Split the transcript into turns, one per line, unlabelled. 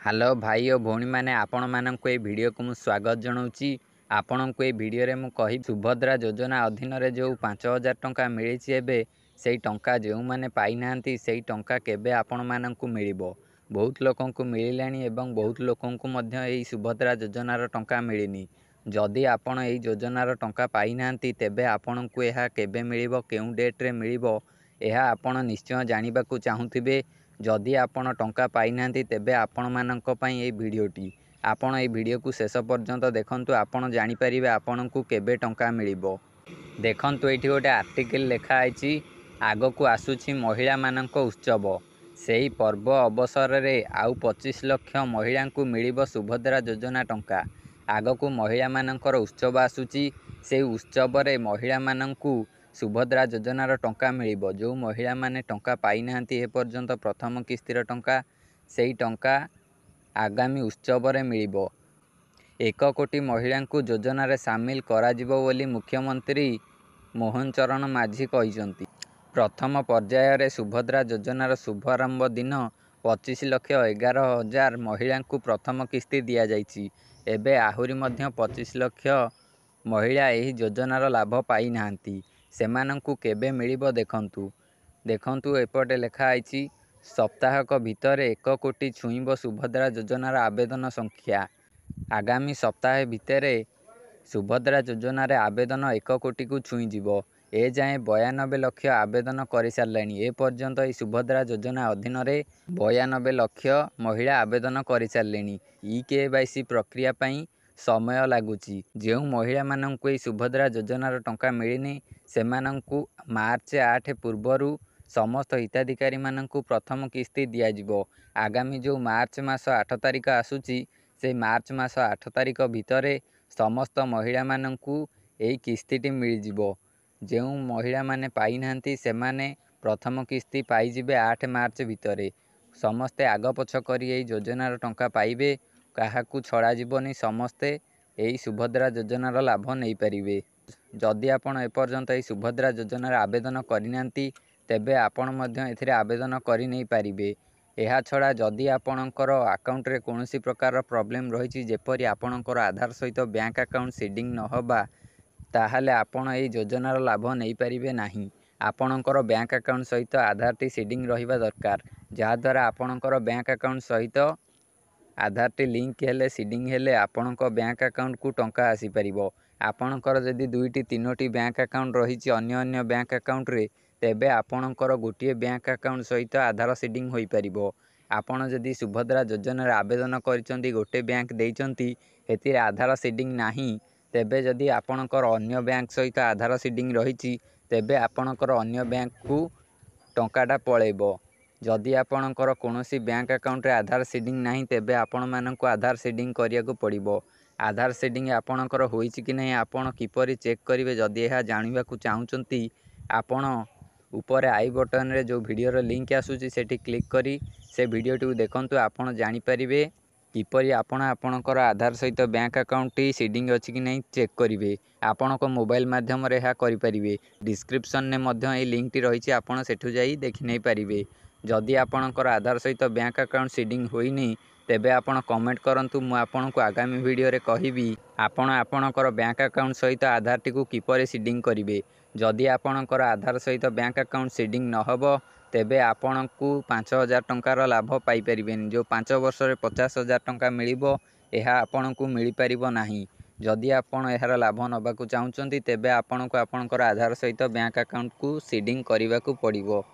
Hello भाई और भौणी मैंने आपण मानक ये वीडियो को मुझे स्वागत जनाऊँगी। आपण को ये वीडियो रे मु कहि सुभद्रा योजना अधीन रे जो 5000 टंका मिली एबे से टंका जो मैंने पाई नांती से टंका केबे आपण मानक मिलिबो। बहुत लोकों को मिलानी एवं बहुत लोकों को मध्य यही सुभद्रा योजनार टंका मिलनी। जदि आपण यही योजनार टंका पाई नांती तेबे आपण को यह केबे मिलिबो केउ डेट रे मिलिबो यह आपण निश्चय जानिबा को चाहुथिबे। जदि आपण टंका पाई नांती तेबे आपण मानक पई ए वीडियोटी आपण ए वीडियो को शेष पर्यंत देखंतु आपण जानि परिबे आपण को केबे टंका मिलिबो। देखंतु एठी गोटे आर्टिकल लेखा आइछि आगो को आसुछि महिला मानक उत्सव सेही पर्व अवसर रे आउ 25 लाख महिला को मिलिबो सुभद्रा योजना टंका। आगो को महिला मानकर उत्सव आसुछि से उत्सव रे महिला मानकू सुभद्रा योजनार टंका मिलिबो। जो महिला माने टंका पाई नांती ए पर्यंत प्रथम किस्तिर टंका सेही टंका आगामी उत्सव रे मिलिबो। 1 कोटी महिला को योजना रे शामिल कराजिबो बोली मुख्यमंत्री मोहन चरण माझी कहिसंती। प्रथम पर्याय रे सुभद्रा योजनार शुभारंभ दिन 25,11,000 महिला को प्रथम किस्ती दिया जाइछि। एबे आहुरी मध्य 25 लाख महिला एही योजनार लाभ पाई नांती सेमानंकु केबे मिलिबो देखंतु एपटे लेखा आइछि सप्ताहक भितर 1 कोटी छुईंबो सुभद्रा योजनार आवेदन संख्या। आगामी सप्ताह भितर सुभद्रा योजनार आवेदन 1 कोटी को छुई जीवो। ए जाए 92 लाख आवेदन कर सारानी। ए पर्यंत ई सुभद्रा योजना अधीन रे 92 लाख महिला आवेदन कर सारे। केवाईसी प्रक्रिया पई समय लगुची। जो महिला मानक सुभद्रा योजनार टंका मिलनी सेमानंकु मार्च 8 पूर्वरु समस्त हिताधिकारी मानकु प्रथम किस्ती दिया जिवो। आगामी जो मार्च मास 8 तारिख आसुची से मार्च मास 8 तारिख भितर समस्त महिला मानकु एई किस्तीटी मिल जिवो। जो महिला माने पाई नांती सेमाने प्रथम किस्ती पाई जिबे 8 मार्च भितर। समस्ते आग पछ करी एई योजनार टंका पाइबे काहाकू छड़ा जीवनी समस्ते यही सुभद्रा योजनार लाभ नहीं पारिबे। जदि आपण एपर्यंत यही सुभद्रा योजनार आवेदन करिनांती तेबे आपण मध्य एथिरे आवेदन करि नहीं पारिबे। एहा छड़ा जदि आपणकर अकाउंट रे कोनोसी प्रकार प्रॉब्लम रहिछि जेपरि आपणकर आधार सहित बैंक अकाउंट सीडिंग न होबा ताहाले आपण एही योजनार लाभ नहीं पारिबे नाही। आपणकर बैंक अकाउंट सहित आधार टी सीडिंग रहिबा दरकार जहा द्वारा आपणकर बैंक अकाउंट सहित आधार टी लिंक हेले सीडिंग हेले आपणक बैंक अकाउंट को टंका आसी परिबो। आपणकर जदि 2टी 3टी बैंक अकाउंट रहिछि अन्य अन्य बैंक अकाउंट रे तेबे आपणकर गोटिए बैंक अकाउंट सहित आधार सीडिंग होई परिबो। आपण जदि सुभद्रा योजना रे आवेदन करिसंती गोटे बैंक देइचंती हेतिर आधार सीडिंग नाही तेबे जदि आपणकर अन्य बैंक सहित आधार सीडिंग रहिछि तेबे आपणकर अन्य बैंक को टंकाटा पळेबो। जदि आपणकर कोनोसी बैंक अकाउंट रे आधार सीडिंग नाही तेबे आपण माननको आधार सीडिंग करिया को पड़िबो। आधार सीडिंग आपणकर होईछि कि नहीं आपण किपरि चेक करिवे जदि एहा जानिबा को चाहुचंती आपण ऊपर आई बटन रे जो वीडियो रो लिंक आसुची सेठी क्लिक करी से वीडियोटी को देखंतु आपण जानि परिबे किपरि आपण आपणकर आधार सहित बैंक अकाउंट टी सीडिंग अछि कि नहीं चेक करिवे। आपणको मोबाइल माध्यम रे एहा करि परिबे। डिस्क्रिप्शन ने मध्य ए लिंक टी रहिछि आपण सेठु जाई देखि नै परिबे। जदि आपणकर आधार सहित बैंक अकाउंट सीडिंग होइनी तेबे आपण कमेंट करंतु मु आपणको आगामी वीडियो रे कहिबी आपण आपणकर बैंक अकाउंट सहित आधार टी को किपरि सीडिंग करिवे। जदि आपणकर आधार सहित बैंक अकाउंट सीडिंग न हबो तेबे आपणकू 5000 टंकार लाभ पाई परिबेनी। जो 5 वर्ष रे 50,000 टंका मिलिबो एहा आपणकू मिली परिबो नाही। जदि आपण एहार लाभ नबाकू चाहुचंती तेबे आपणको आपणकर आधार सहित बैंक अकाउंट को सीडिंग करिवाकू पड़िबो।